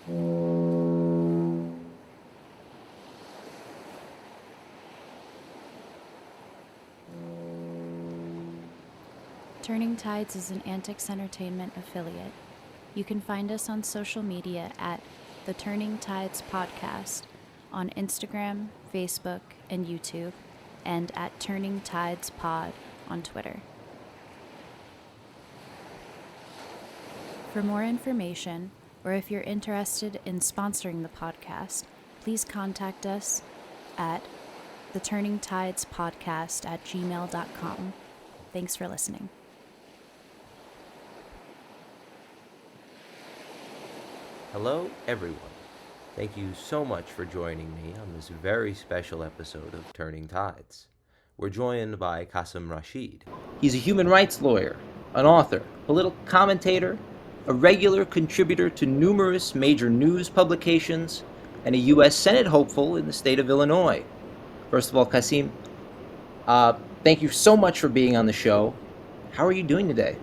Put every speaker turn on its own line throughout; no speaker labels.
Turning Tides is an AntiKs Entertainment affiliate. You can find us on social media at The Turning Tides Podcast on Instagram, Facebook, and YouTube, and at Turning Tides Pod on Twitter. For more information, or if you're interested in sponsoring the podcast, please contact us at theturningtidespodcast@gmail.com. Thanks for listening.
Hello, everyone. Thank you so much for joining me on this very special episode of Turning Tides. We're joined by Qasim Rashid.
He's a human rights lawyer, an author, political commentator, a regular contributor to numerous major news publications, and a U.S. Senate hopeful in the state of Illinois. First of all, Qasim, thank you so much for being on the show. How are you doing today?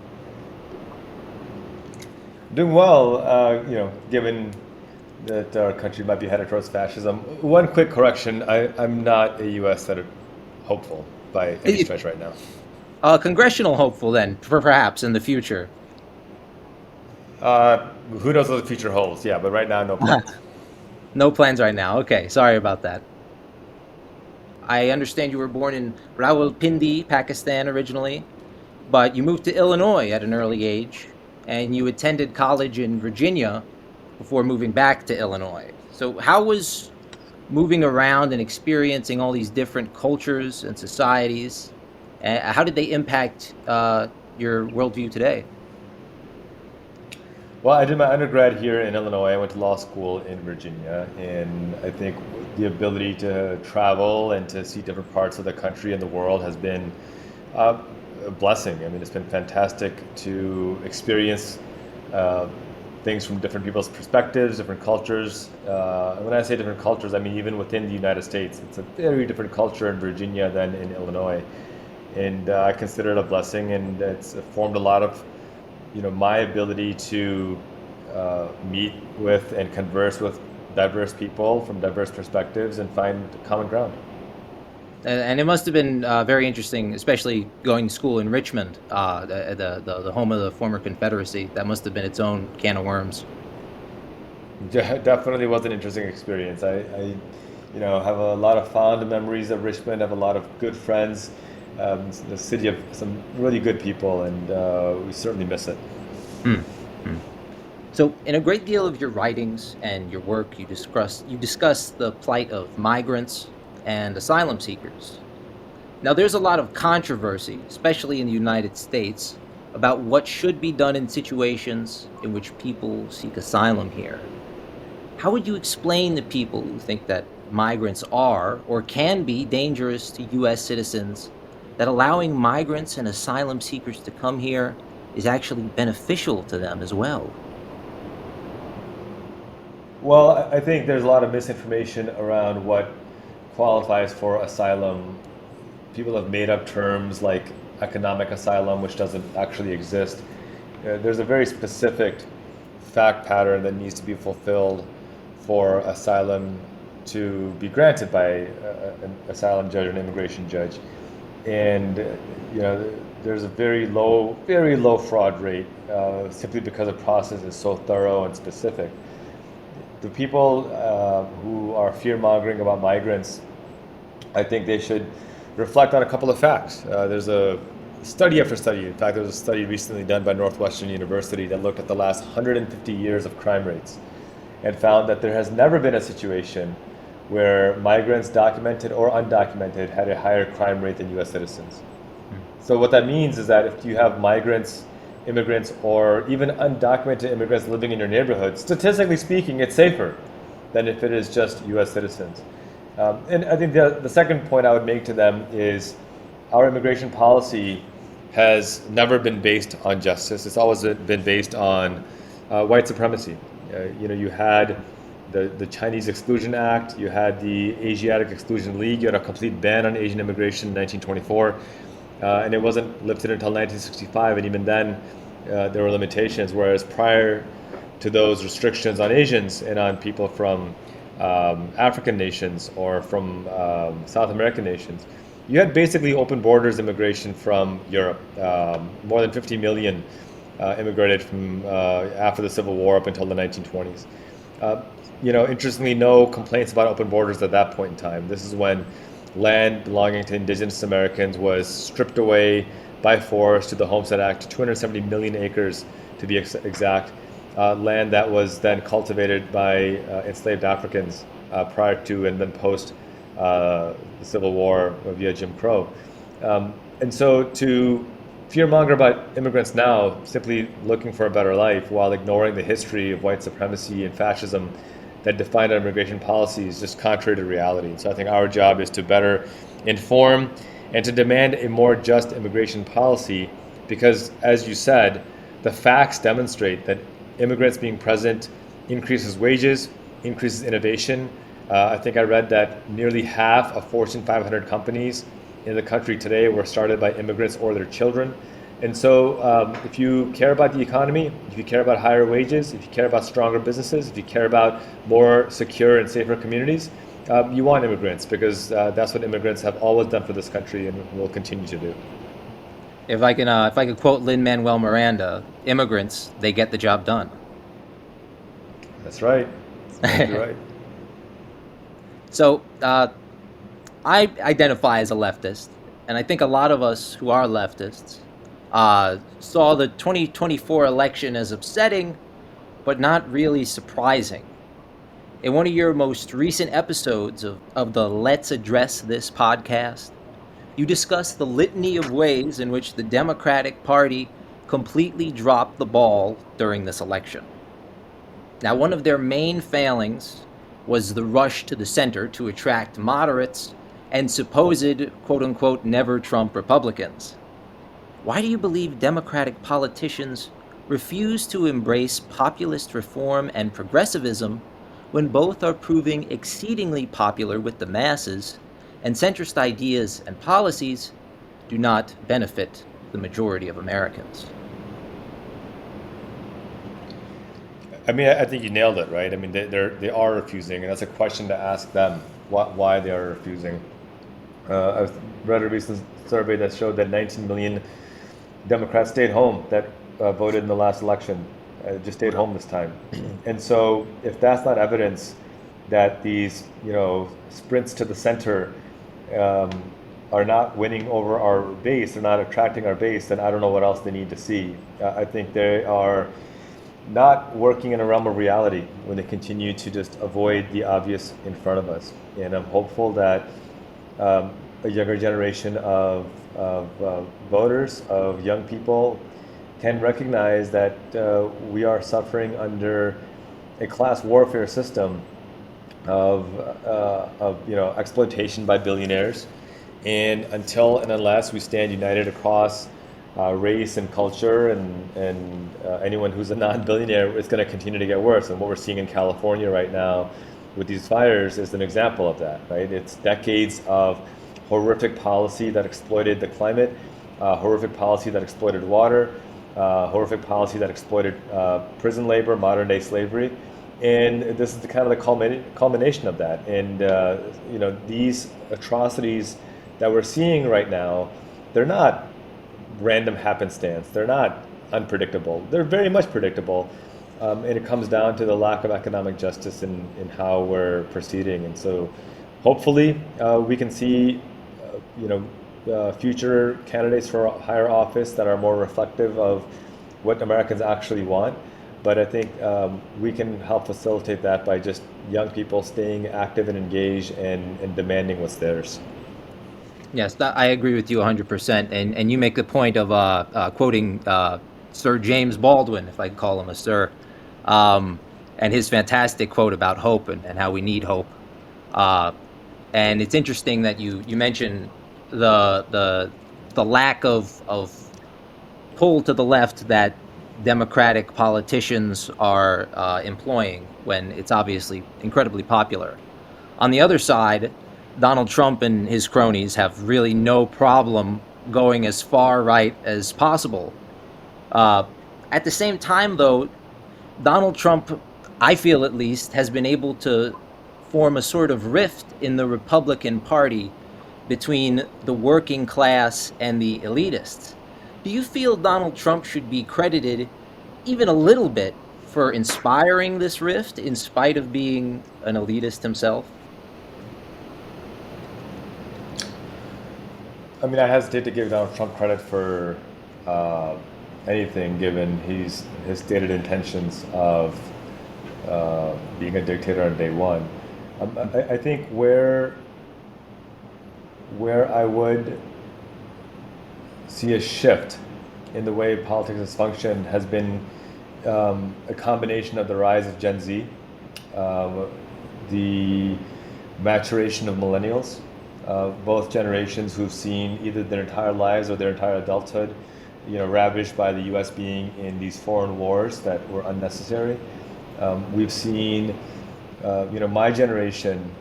Doing well, given that our country might be headed towards fascism. One quick correction, I'm not a U.S. Senate hopeful by any stretch right now.
Congressional hopeful then, perhaps in the future.
Who knows what the future holds? Yeah, but right now, no plans.
No plans right now. Okay, sorry about that. I understand you were born in Rawalpindi, Pakistan originally, but you moved to Illinois at an early age, and you attended college in Virginia before moving back to Illinois. So how was moving around and experiencing all these different cultures and societies, how did they impact your worldview today?
Well, I did my undergrad here in Illinois. I went to law school in Virginia, and I think the ability to travel and to see different parts of the country and the world has been a blessing. I mean, it's been fantastic to experience things from different people's perspectives, different cultures. And when I say different cultures, I mean even within the United States. It's a very different culture in Virginia than in Illinois. And I consider it a blessing, and it's formed a lot of my ability to meet with and converse with diverse people from diverse perspectives and find common ground.
And it must have been very interesting, especially going to school in Richmond, the home of the former Confederacy. That must have been its own can of worms.
Definitely was an interesting experience. I have a lot of fond memories of Richmond. I have a lot of good friends. It's the city of some really good people, and we certainly miss it.
So, in a great deal of your writings and your work, you discuss the plight of migrants and asylum seekers. Now, there's a lot of controversy, especially in the United States, about what should be done in situations in which people seek asylum here. How would you explain to people who think that migrants are or can be dangerous to U.S. citizens, that allowing migrants and asylum seekers to come here is actually beneficial to them as well?
Well, I think there's a lot of misinformation around what qualifies for asylum. People have made up terms like economic asylum, which doesn't actually exist. There's a very specific fact pattern that needs to be fulfilled for asylum to be granted by an asylum judge or an immigration judge. And there's a very low fraud rate simply because the process is so thorough and specific. The people who are fear-mongering about migrants, I think they should reflect on a couple of facts. There's a study after study. In fact, there was a study recently done by Northwestern University that looked at the last 150 years of crime rates and found that there has never been a situation where migrants, documented or undocumented, had a higher crime rate than U.S. citizens. So what that means is that if you have migrants, immigrants, or even undocumented immigrants living in your neighborhood, statistically speaking, it's safer than if it is just U.S. citizens. And I think the second point I would make to them is our immigration policy has never been based on justice. It's always been based on white supremacy. You had the Chinese Exclusion Act, you had the Asiatic Exclusion League, you had a complete ban on Asian immigration in 1924, and it wasn't lifted until 1965, and even then there were limitations, whereas prior to those restrictions on Asians and on people from African nations or from South American nations, you had basically open borders immigration from Europe. More than 50 million immigrated from after the Civil War up until the 1920s. Interestingly, no complaints about open borders at that point in time. This is when land belonging to indigenous Americans was stripped away by force to the Homestead Act, 270 million acres to be exact, land that was then cultivated by enslaved Africans prior to and then post the Civil War via Jim Crow. And so to fearmonger about immigrants now, simply looking for a better life while ignoring the history of white supremacy and fascism that defined our immigration policy is just contrary to reality. So I think our job is to better inform and to demand a more just immigration policy because, as you said, the facts demonstrate that immigrants being present increases wages, increases innovation. I think I read that nearly half of Fortune 500 companies in the country today were started by immigrants or their children. And so if you care about the economy, if you care about higher wages, if you care about stronger businesses, if you care about more secure and safer communities, you want immigrants because that's what immigrants have always done for this country and will continue to do.
If I could quote Lin-Manuel Miranda, immigrants, they get the job done.
That's right. That's right.
So I identify as a leftist, and I think a lot of us who are leftists saw the 2024 election as upsetting, but not really surprising. In one of your most recent episodes of the Let's Address This podcast, you discuss the litany of ways in which the Democratic Party completely dropped the ball during this election. Now, one of their main failings was the rush to the center to attract moderates and supposed, quote-unquote, never-Trump Republicans. Why do you believe Democratic politicians refuse to embrace populist reform and progressivism when both are proving exceedingly popular with the masses and centrist ideas and policies do not benefit the majority of Americans?
I mean, I think you nailed it, right? I mean, they are refusing, and that's a question to ask them, why they are refusing. I read a recent survey that showed that 19 million Democrats stayed home that voted in the last election, just stayed home this time. And so if that's not evidence that these, sprints to the center are not winning over our base, they're not attracting our base, then I don't know what else they need to see. I think they are not working in a realm of reality when they continue to just avoid the obvious in front of us. And I'm hopeful that a younger generation of voters, of young people, can recognize that we are suffering under a class warfare system of exploitation by billionaires. And until and unless we stand united across race and culture and anyone who's a non-billionaire, it's going to continue to get worse. And what we're seeing in California right now with these fires is an example of that, right? It's decades of horrific policy that exploited the climate, horrific policy that exploited water, horrific policy that exploited prison labor, modern day slavery. And this is the culmination of that. And these atrocities that we're seeing right now, they're not random happenstance. They're not unpredictable. They're very much predictable. And it comes down to the lack of economic justice in how we're proceeding. And so hopefully we can see future candidates for higher office that are more reflective of what Americans actually want. But I think we can help facilitate that by just young people staying active and engaged and demanding what's theirs.
Yes, I agree with you 100%. And you make the point of quoting Sir James Baldwin, if I could call him a sir, and his fantastic quote about hope and how we need hope. And it's interesting that you mentioned the lack of pull to the left that Democratic politicians are employing when it's obviously incredibly popular. On the other side, Donald Trump and his cronies have really no problem going as far right as possible. At the same time, though, Donald Trump, I feel at least, has been able to form a sort of rift in the Republican Party between the working class and the elitists. Do you feel Donald Trump should be credited even a little bit for inspiring this rift in spite of being an elitist himself?
I mean, I hesitate to give Donald Trump credit for anything, given his stated intentions of being a dictator on day one. I think where I would see a shift in the way politics has functioned has been a combination of the rise of Gen Z, the maturation of millennials, both generations who've seen either their entire lives or their entire adulthood, ravaged by the U.S. being in these foreign wars that were unnecessary. We've seen, my generation,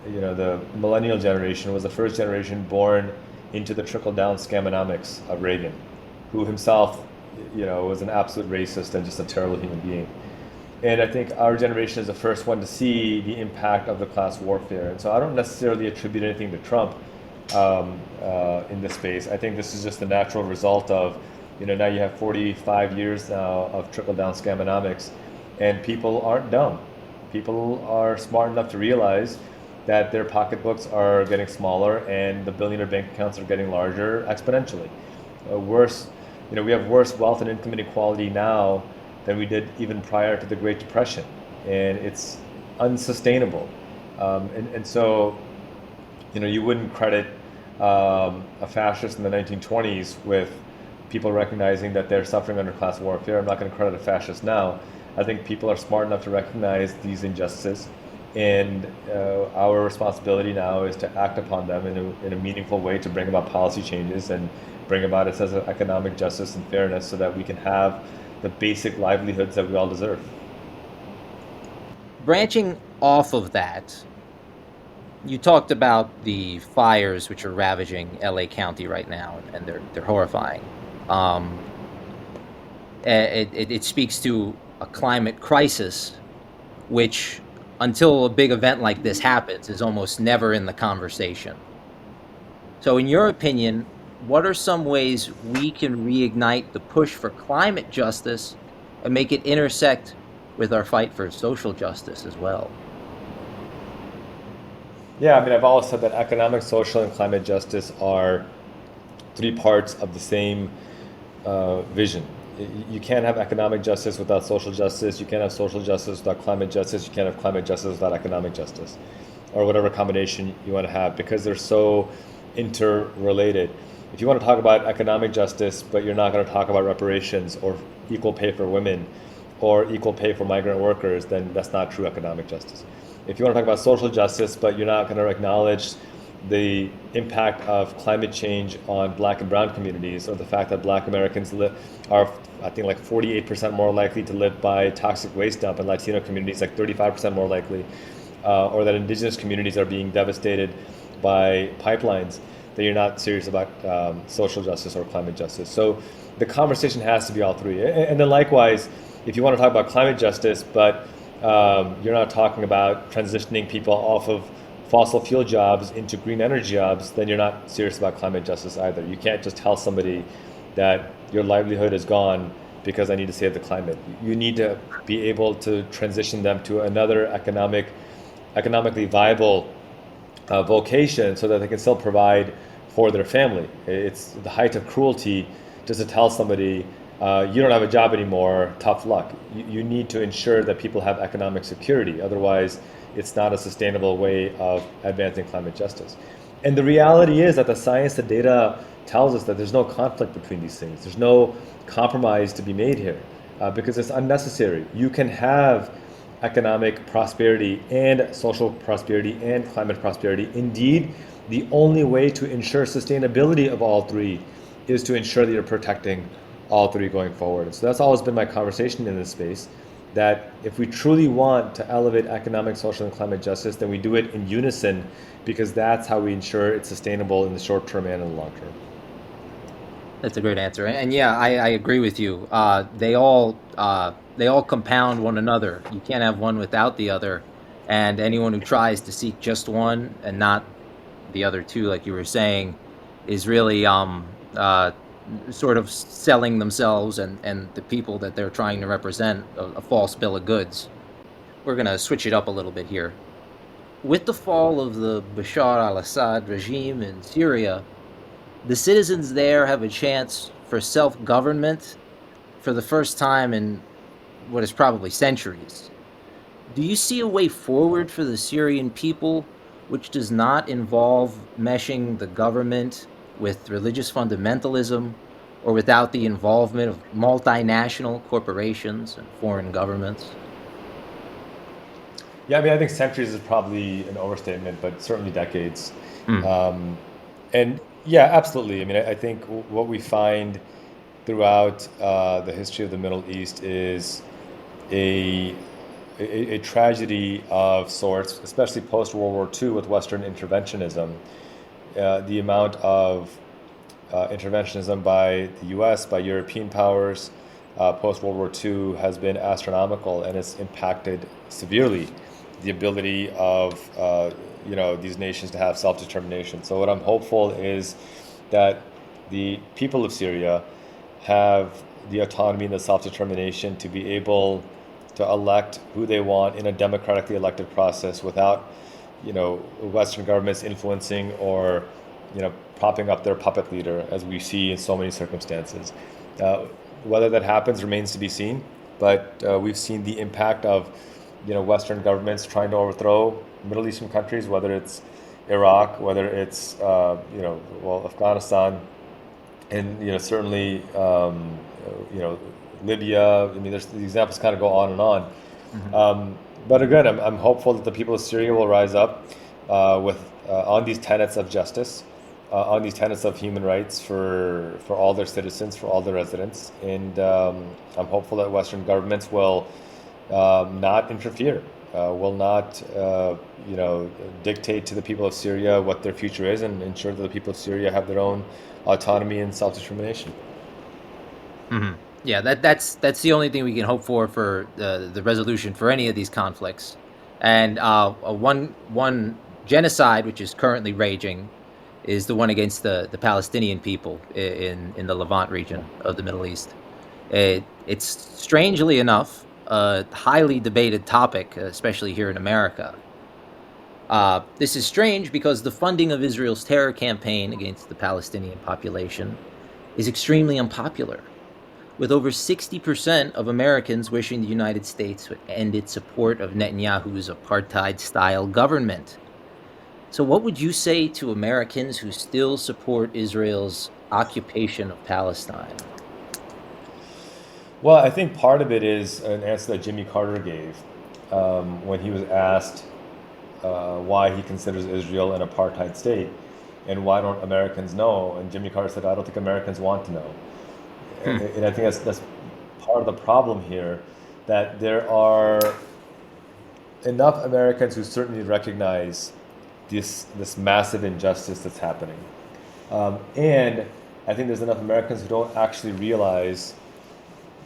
the millennial generation was the first generation born into the trickle-down scamonomics of Reagan, who himself, was an absolute racist and just a terrible human being. And I think our generation is the first one to see the impact of the class warfare. And so I don't necessarily attribute anything to Trump in this space. I think this is just the natural result of, now you have 45 years now of trickle-down scamonomics, and people aren't dumb. People are smart enough to realize that their pocketbooks are getting smaller and the billionaire bank accounts are getting larger exponentially. We have worse wealth and income inequality now than we did even prior to the Great Depression, and it's unsustainable. And so, you wouldn't credit a fascist in the 1920s with people recognizing that they're suffering under class warfare. I'm not going to credit a fascist now. I think people are smart enough to recognize these injustices, and our responsibility now is to act upon them in a meaningful way to bring about policy changes and bring about a sense of economic justice and fairness so that we can have the basic livelihoods that we all deserve.
Branching off of that, you talked about the fires which are ravaging LA County right now, and they're horrifying. It speaks to a climate crisis, which, until a big event like this happens, is almost never in the conversation. So in your opinion, what are some ways we can reignite the push for climate justice and make it intersect with our fight for social justice as well?
Yeah, I mean, I've always said that economic, social, and climate justice are three parts of the same vision. You can't have economic justice without social justice. You can't have social justice without climate justice. You can't have climate justice without economic justice, or whatever combination you want to have, because they're so interrelated. If you want to talk about economic justice, but you're not going to talk about reparations or equal pay for women or equal pay for migrant workers, then that's not true economic justice. If you want to talk about social justice, but you're not going to acknowledge the impact of climate change on Black and brown communities, or the fact that Black Americans are, I think, like 48% more likely to live by toxic waste dump, and Latino communities like 35% more likely, or that indigenous communities are being devastated by pipelines, then you're not serious about social justice or climate justice. So the conversation has to be all three. And then likewise, if you want to talk about climate justice, but you're not talking about transitioning people off of fossil fuel jobs into green energy jobs, then you're not serious about climate justice either. You can't just tell somebody that your livelihood is gone because I need to save the climate. You need to be able to transition them to another economically viable vocation so that they can still provide for their family. It's the height of cruelty just to tell somebody, you don't have a job anymore, tough luck. You need to ensure that people have economic security. Otherwise, it's not a sustainable way of advancing climate justice. And the reality is that the science, the data tells us that there's no conflict between these things. There's no compromise to be made here because it's unnecessary. You can have economic prosperity and social prosperity and climate prosperity. Indeed, the only way to ensure sustainability of all three is to ensure that you're protecting all three going forward. So that's always been my conversation in this space, that if we truly want to elevate economic, social, and climate justice, then we do it in unison, because that's how we ensure it's sustainable in the short term and in the long term.
That's a great answer, and yeah, I agree with you. They all compound one another. You can't have one without the other, and anyone who tries to seek just one and not the other two, like you were saying, is really sort of selling themselves and the people that they're trying to represent a false bill of goods. We're gonna switch it up a little bit here. With the fall of the Bashar al-Assad regime in Syria, the citizens there have a chance for self-government for the first time in what is probably centuries. Do you see a way forward for the Syrian people which does not involve meshing the government with religious fundamentalism or without the involvement of multinational corporations and foreign governments?
Yeah, I mean, I think centuries is probably an overstatement, but certainly decades.
Mm.
And yeah, absolutely. I mean, I think what we find throughout the history of the Middle East is a, a tragedy of sorts, especially post World War II with Western interventionism. The amount of interventionism by the US, by European powers, post World War II has been astronomical, and it's impacted severely the ability of these nations to have self-determination. So what I'm hopeful is that the people of Syria have the autonomy and the self-determination to be able to elect who they want in a democratically elected process without Western governments influencing or propping up their puppet leader, as we see in so many circumstances. Whether that happens remains to be seen, but we've seen the impact of Western governments trying to overthrow Middle Eastern countries, whether it's Iraq, whether it's Afghanistan, and certainly Libya. I mean, the examples kind of go on and on.
Mm-hmm.
But again, I'm hopeful that the people of Syria will rise up with on these tenets of justice, on these tenets of human rights for all their citizens, for all their residents, and I'm hopeful that Western governments will not interfere, will not dictate to the people of Syria what their future is, and ensure that the people of Syria have their own autonomy and self-determination.
Mm-hmm. Yeah, that's the only thing we can hope for the resolution for any of these conflicts. And one genocide which is currently raging is the one against the Palestinian people in the Levant region of the Middle East. It's strangely enough a highly debated topic, especially here in America. This is strange because the funding of Israel's terror campaign against the Palestinian population is extremely unpopular, with over 60% of Americans wishing the United States would end its support of Netanyahu's apartheid-style government. So what would you say to Americans who still support Israel's occupation of Palestine?
Well, I think part of it is an answer that Jimmy Carter gave when he was asked why he considers Israel an apartheid state, and why don't Americans know? And Jimmy Carter said, "I don't think Americans want to know." And I think that's part of the problem here, that there are enough Americans who certainly recognize this massive injustice that's happening, and I think there's enough Americans who don't actually realize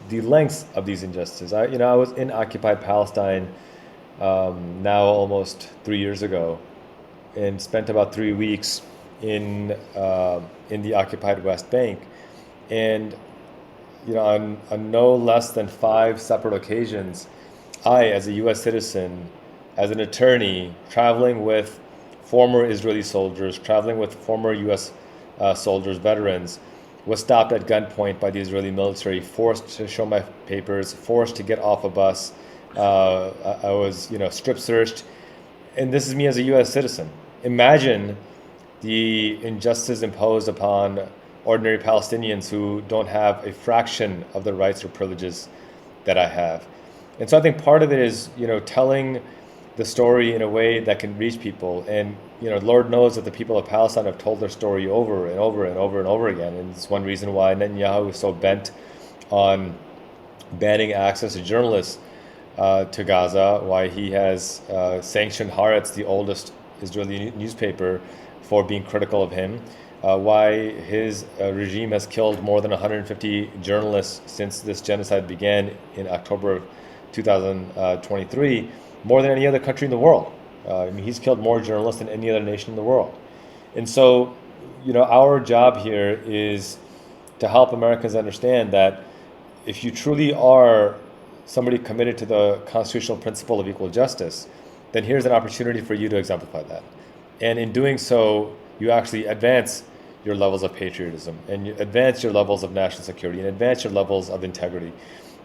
the lengths of these injustices. I was in occupied Palestine now almost 3 years ago, and spent about 3 weeks in the occupied West Bank, and on no less than 5 separate occasions, I, as a U.S. citizen, as an attorney, traveling with former Israeli soldiers, traveling with former U.S. Soldiers, veterans, was stopped at gunpoint by the Israeli military, forced to show my papers, forced to get off a bus. I was, strip searched, and this is me as a U.S. citizen. Imagine the injustice imposed upon ordinary Palestinians who don't have a fraction of the rights or privileges that I have. And so I think part of it is, telling the story in a way that can reach people. And, Lord knows that the people of Palestine have told their story over and over and over and over again. And it's one reason why Netanyahu is so bent on banning access to journalists to Gaza, why he has sanctioned Haaretz, the oldest Israeli newspaper, for being critical of him, why his regime has killed more than 150 journalists since this genocide began in October of 2023, more than any other country in the world. I mean, he's killed more journalists than any other nation in the world. And so, our job here is to help Americans understand that if you truly are somebody committed to the constitutional principle of equal justice, then here's an opportunity for you to exemplify that. And in doing so, you actually advance your levels of patriotism, and you advance your levels of national security, and advance your levels of integrity.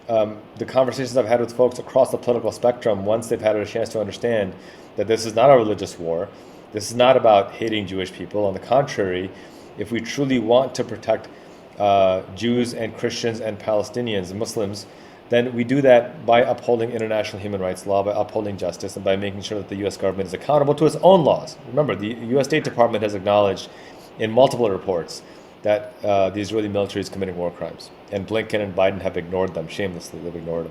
The conversations I've had with folks across the political spectrum, once they've had a chance to understand that this is not a religious war, this is not about hating Jewish people. On the contrary, if we truly want to protect Jews and Christians and Palestinians and Muslims, then we do that by upholding international human rights law, by upholding justice, and by making sure that the U.S. government is accountable to its own laws. Remember, the U.S. State Department has acknowledged in multiple reports that the Israeli military is committing war crimes. And Blinken and Biden have ignored them shamelessly. They've ignored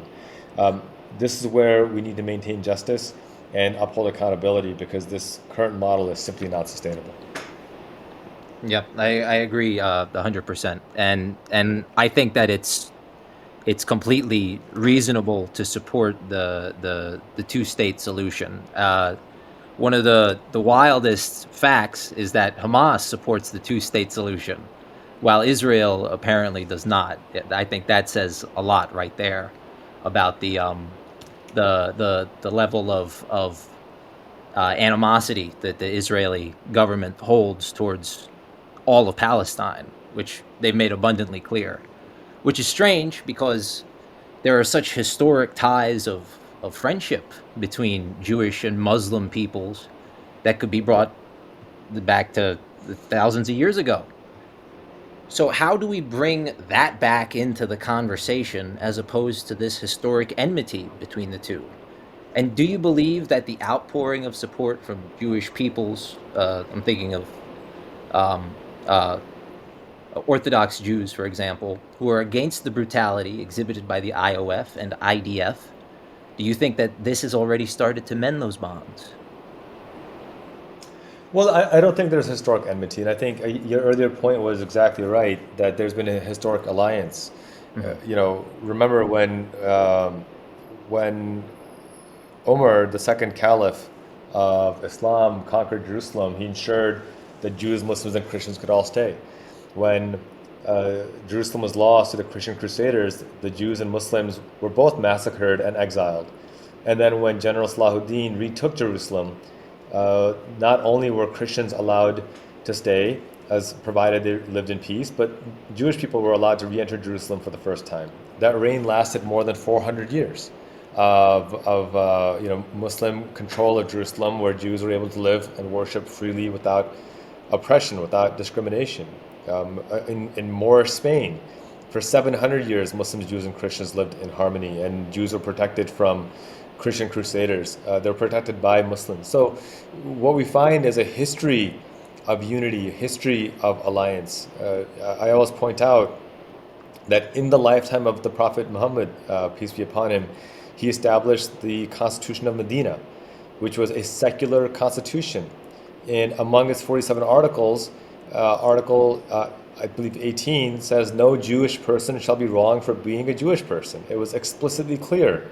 them. This is where we need to maintain justice and uphold accountability, because this current model is simply not sustainable.
Yep, I agree 100%, and I think that it's completely reasonable to support the two-state solution. One of the wildest facts is that Hamas supports the two-state solution, while Israel apparently does not. I think that says a lot right there about the level of animosity that the Israeli government holds towards all of Palestine, which they've made abundantly clear. Which is strange, because there are such historic ties of friendship between Jewish and Muslim peoples that could be brought back to thousands of years ago. So how do we bring that back into the conversation as opposed to this historic enmity between the two? And do you believe that the outpouring of support from Jewish peoples, I'm thinking of Orthodox Jews, for example, who are against the brutality exhibited by the IOF and IDF, do you think that this has already started to mend those bonds?
Well, I don't think there's historic enmity, and I think your earlier point was exactly right, that there's been a historic alliance. Remember when Umar, the second caliph of Islam, conquered Jerusalem, he ensured that Jews, Muslims, and Christians could all stay. When Jerusalem was lost to the Christian Crusaders, the Jews and Muslims were both massacred and exiled. And then when General Salahuddin retook Jerusalem, not only were Christians allowed to stay, as provided they lived in peace, but Jewish people were allowed to re-enter Jerusalem for the first time. That reign lasted more than 400 years of Muslim control of Jerusalem, where Jews were able to live and worship freely without oppression, without discrimination. In Moorish Spain, for 700 years, Muslims, Jews, and Christians lived in harmony, and Jews were protected from Christian crusaders. They're protected by Muslims. So what we find is a history of unity, a history of alliance. I always point out that in the lifetime of the Prophet Muhammad, peace be upon him, he established the Constitution of Medina, which was a secular constitution. And among its 47 articles, I believe 18 says no Jewish person shall be wronged for being a Jewish person. It was explicitly clear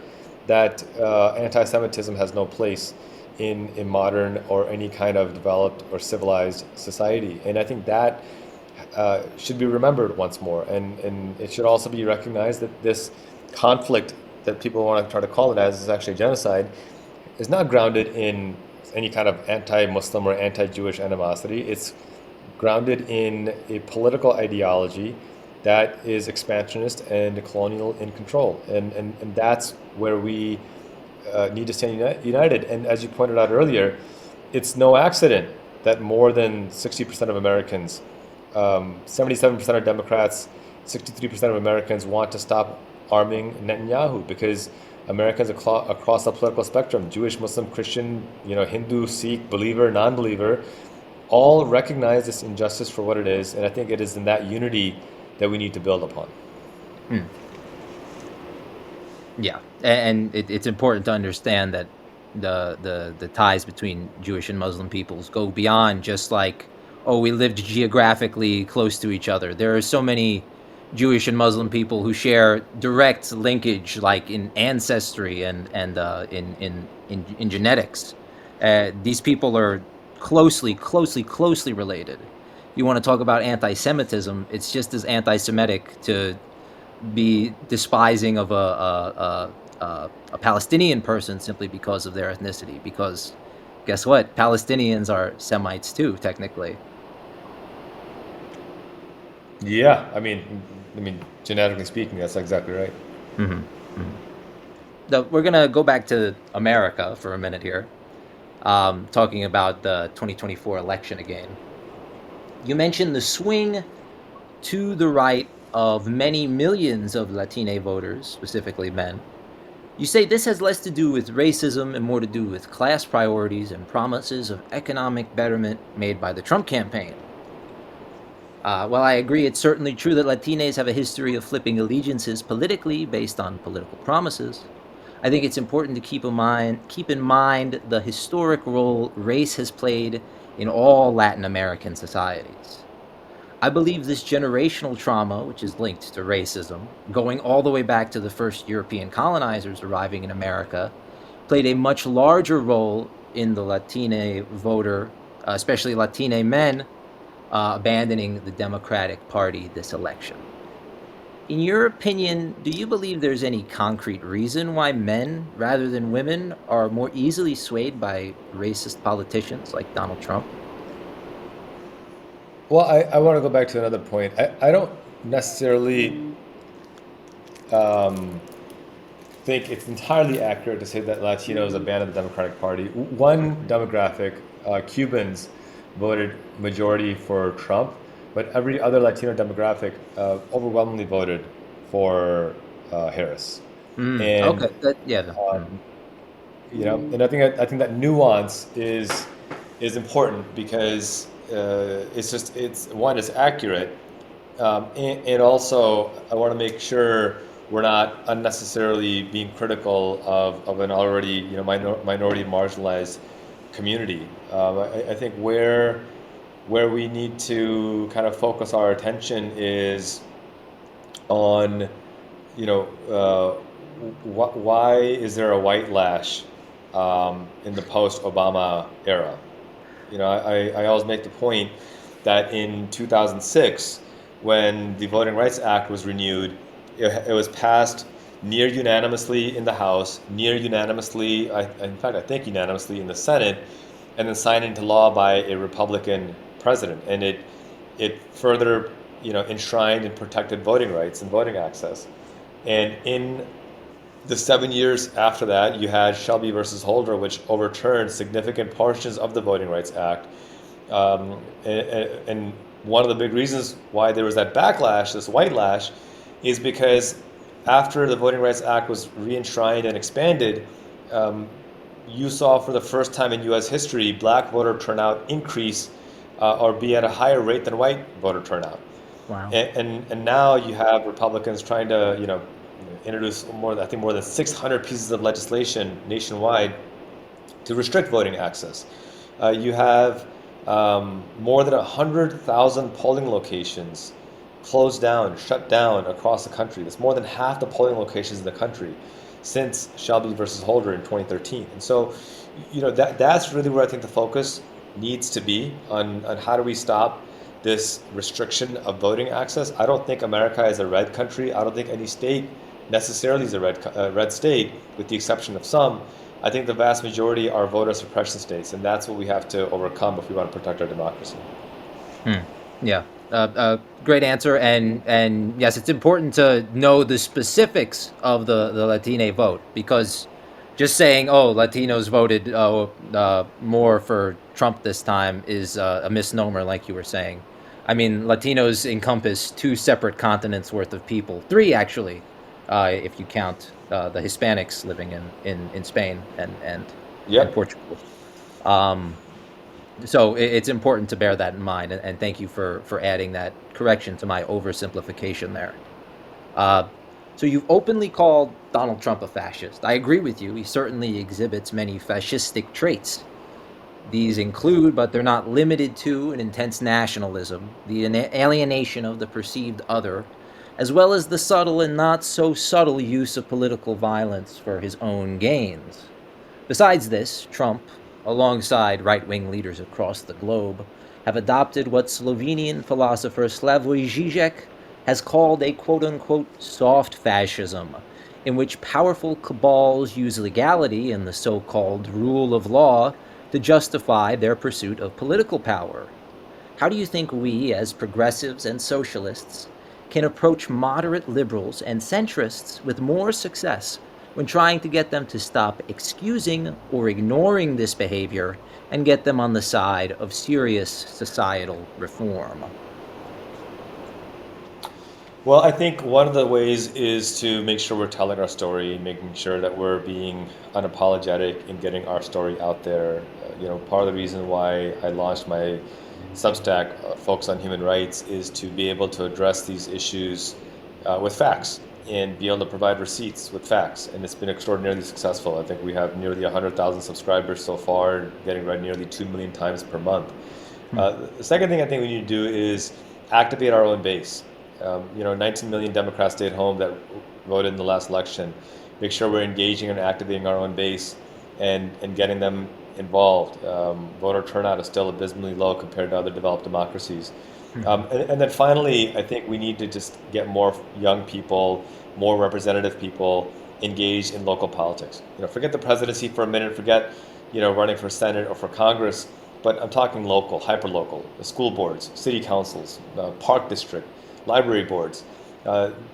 that anti-Semitism has no place in modern or any kind of developed or civilized society. And I think that should be remembered once more. And it should also be recognized that this conflict that people want to try to call it as is actually genocide is not grounded in any kind of anti-Muslim or anti-Jewish animosity. It's grounded in a political ideology that is expansionist and colonial in control. And that's where we need to stand united. And as you pointed out earlier, it's no accident that more than 60% of Americans, 77% of Democrats, 63% of Americans want to stop arming Netanyahu, because Americans across the political spectrum, Jewish, Muslim, Christian, Hindu, Sikh, believer, non-believer, all recognize this injustice for what it is. And I think it is in that unity that we need to build upon.
Yeah, and it's important to understand that the ties between Jewish and Muslim peoples go beyond just like oh, we lived geographically close to each other. There are so many Jewish and Muslim people who share direct linkage, like in ancestry and in genetics. These people are closely related. You want to talk about anti-Semitism? It's just as anti-Semitic to be despising of a Palestinian person simply because of their ethnicity. Because guess what? Palestinians are Semites too, technically.
Yeah, I mean, genetically speaking, that's exactly right.
We're gonna go back to America for a minute here, talking about the 2024 election again. You mentioned the swing to the right of many millions of Latino voters, specifically men. You say this has less to do with racism and more to do with class priorities and promises of economic betterment made by the Trump campaign. While I agree it's certainly true that Latinos have a history of flipping allegiances politically based on political promises, I think it's important to keep in mind the historic role race has played in all Latin American societies. I believe this generational trauma, which is linked to racism, going all the way back to the first European colonizers arriving in America, played a much larger role in the Latino voter, especially Latino men, abandoning the Democratic Party this election. In your opinion, do you believe there's any concrete reason why men, rather than women, are more easily swayed by racist politicians like Donald Trump?
Well, I want to go back to another point. I don't necessarily think it's entirely accurate to say that Latinos abandoned the Democratic Party. One demographic, Cubans, voted majority for Trump, but every other Latino demographic overwhelmingly voted for Harris. And
Okay,
and I think that nuance is important because it's accurate, and also I want to make sure we're not unnecessarily being critical of an already minority marginalized community. I think where we need to kind of focus our attention is on why is there a white lash in the post-Obama era? I always make the point that in 2006, when the Voting Rights Act was renewed, it was passed near unanimously in the House, near unanimously, I think unanimously in the Senate, and then signed into law by a Republican president. And it further, enshrined and protected voting rights and voting access. And in the 7 years after that, you had Shelby versus Holder, which overturned significant portions of the Voting Rights Act. And one of the big reasons why there was that backlash, this white lash, is because after the Voting Rights Act was re-enshrined and expanded, you saw for the first time in U.S. history black voter turnout increase or be at a higher rate than white voter turnout.
Wow.
And now you have Republicans trying to introduce more than 600 pieces of legislation nationwide to restrict voting access. You have more than 100,000 polling locations closed down, shut down across the country. That's more than half the polling locations in the country since Shelby versus Holder in 2013. And so, that's really where I think the focus needs to be on how do we stop this restriction of voting access. I don't think America is a red country. I don't think any state necessarily is a red state, with the exception of some. I think the vast majority are voter suppression states, and that's what we have to overcome if we want to protect our democracy.
Yeah, great answer. And yes, it's important to know the specifics of the Latino vote, because just saying, oh, Latinos voted more for Trump this time is a misnomer, like you were saying. I mean, Latinos encompass 2 separate continents worth of people, 3 actually, if you count the Hispanics living in Spain and Portugal. So it's important to bear that in mind, and thank you for adding that correction to my oversimplification there. So you've openly called Donald Trump a fascist. I agree with you. He certainly exhibits many fascistic traits. These include, but they're not limited to, an intense nationalism, the alienation of the perceived other, as well as the subtle and not so subtle use of political violence for his own gains. Besides this, Trump, alongside right-wing leaders across the globe, have adopted what Slovenian philosopher Slavoj Žižek has called a quote-unquote soft fascism, in which powerful cabals use legality and the so-called rule of law to justify their pursuit of political power. How do you think we, as progressives and socialists, can approach moderate liberals and centrists with more success when trying to get them to stop excusing or ignoring this behavior and get them on the side of serious societal reform?
Well, I think one of the ways is to make sure we're telling our story, making sure that we're being unapologetic in getting our story out there. Part of the reason why I launched my Substack, Focus on Human Rights, is to be able to address these issues with facts and be able to provide receipts with facts. And it's been extraordinarily successful. I think we have nearly 100,000 subscribers so far, getting read nearly 2 million times per month. The second thing I think we need to do is activate our own base. 19 million Democrats stayed home that voted in the last election. Make sure we're engaging and activating our own base and getting them involved. Voter turnout is still abysmally low compared to other developed democracies. And then finally, I think we need to just get more young people, more representative people engaged in local politics. Forget the presidency for a minute, forget, running for Senate or for Congress, but I'm talking local, hyper-local, the school boards, city councils, park district, library boards.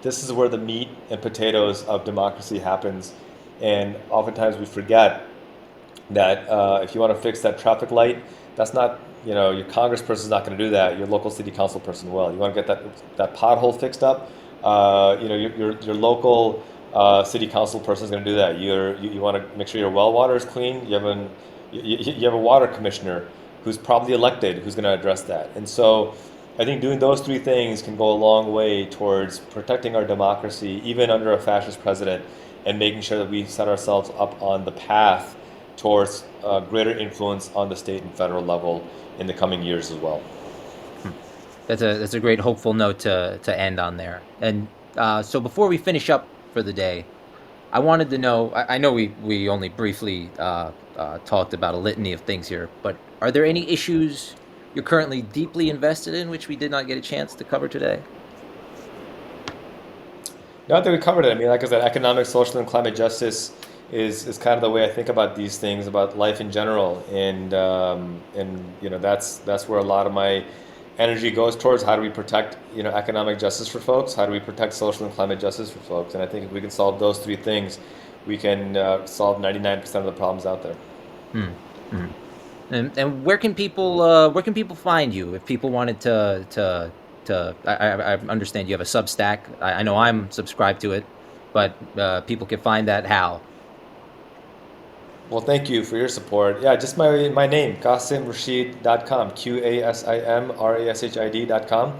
This is where the meat and potatoes of democracy happens. And oftentimes we forget that if you want to fix that traffic light, that's not, your congressperson is not going to do that. Your local city council person will. You want to get that pothole fixed up, your local city council person is going to do that. You want to make sure your well water is clean. You have a water commissioner who's probably elected who's going to address that. And so I think doing those three things can go a long way towards protecting our democracy, even under a fascist president, and making sure that we set ourselves up on the path towards greater influence on the state and federal level in the coming years as well.
That's a great hopeful note to end on there. And so before we finish up for the day, I wanted to know, I know we only briefly talked about a litany of things here, but are there any issues you're currently deeply invested in which we did not get a chance to cover today?
Not that we covered it. I mean, like I said, economic, social, and climate justice is kind of the way I think about these things, about life in general, and that's where a lot of my energy goes towards. How do we protect economic justice for folks? How do we protect social and climate justice for folks? And I think if we can solve those three things, we can solve 99% of the problems out there.
And where can people find you if people wanted to I understand you have a Substack. I know I'm subscribed to it, but people can find that how?
Well, thank you for your support. Yeah, just my name, QasimRashid.com, QasimRashid.com. You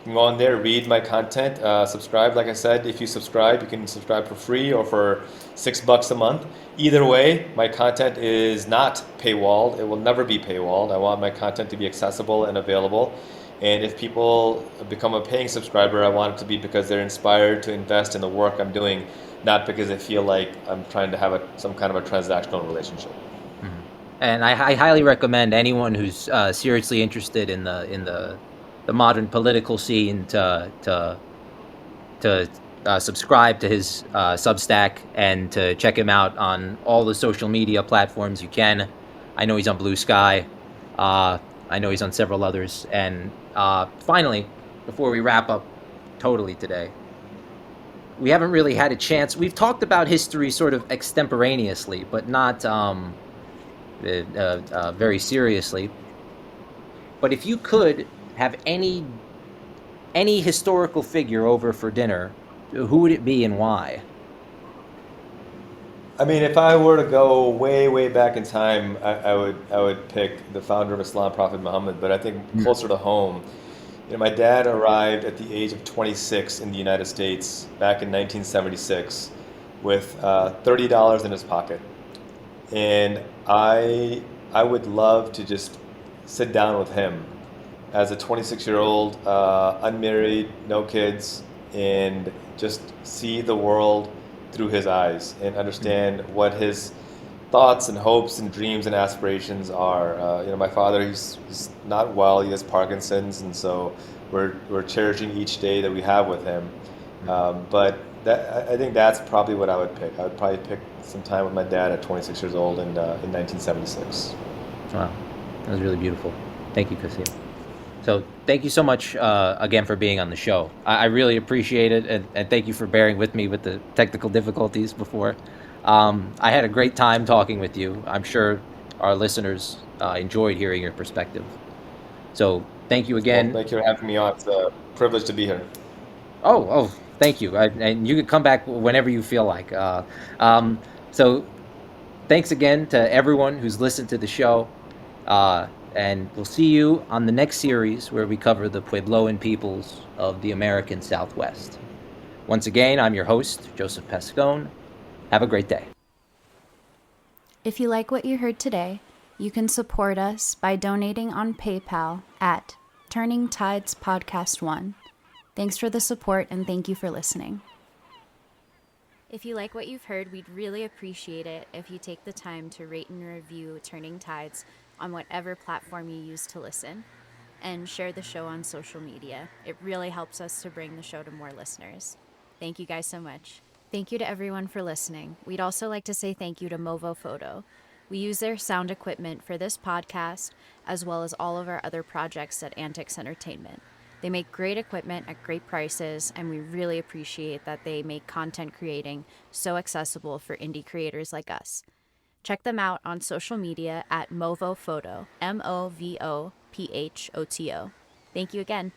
can go on there, read my content, subscribe. Like I said, if you subscribe, you can subscribe for free or for $6 a month. Either way, my content is not paywalled. It will never be paywalled. I want my content to be accessible and available. And if people become a paying subscriber, I want it to be because they're inspired to invest in the work I'm doing, not because they feel like I'm trying to have some kind of a transactional relationship.
And I highly recommend anyone who's seriously interested in the modern political scene to subscribe to his Substack and to check him out on all the social media platforms you can. I know he's on Bluesky. I know he's on several others. And finally, before we wrap up totally today, we haven't really had a chance. We've talked about history sort of extemporaneously, but not very seriously. But if you could have any historical figure over for dinner, who would it be and why?
I mean, if I were to go way back in time, I would pick the founder of Islam, Prophet Muhammad. But I think closer to home, my dad arrived at the age of 26 in the United States back in 1976 with $30 in his pocket, and I I would love to just sit down with him as a 26-year-old, unmarried, no kids, and just see the world through his eyes and understand what his thoughts and hopes and dreams and aspirations are. My father, he's not well. He has Parkinson's, and so we're cherishing each day that we have with him. But I think that's probably what I would pick. I would probably pick some time with my dad at 26 years old in 1976.
Wow, that was really beautiful. Thank you, Qasim. So thank you so much again for being on the show. I really appreciate it, and thank you for bearing with me with the technical difficulties before. I had a great time talking with you. I'm sure our listeners enjoyed hearing your perspective. So thank you again.
Well, thank you for having me on. It's a privilege to be here.
Oh, thank you. And you can come back whenever you feel like. So thanks again to everyone who's listened to the show. And we'll see you on the next series where we cover the Puebloan peoples of the American Southwest. Once again, I'm your host, Joseph Pascone. Have a great day.
If you like what you heard today, you can support us by donating on PayPal at Turning Tides Podcast 1. Thanks for the support and thank you for listening. If you like what you've heard, we'd really appreciate it if you take the time to rate and review Turning Tides on whatever platform you use to listen, and share the show on social media. It really helps us to bring the show to more listeners. Thank you guys so much. Thank you to everyone for listening. We'd also like to say thank you to Movo Photo. We use their sound equipment for this podcast, as well as all of our other projects at AntiKs Entertainment. They make great equipment at great prices, and we really appreciate that they make content creating so accessible for indie creators like us. Check them out on social media at Movo Photo, MOVOPHOTO. Thank you again.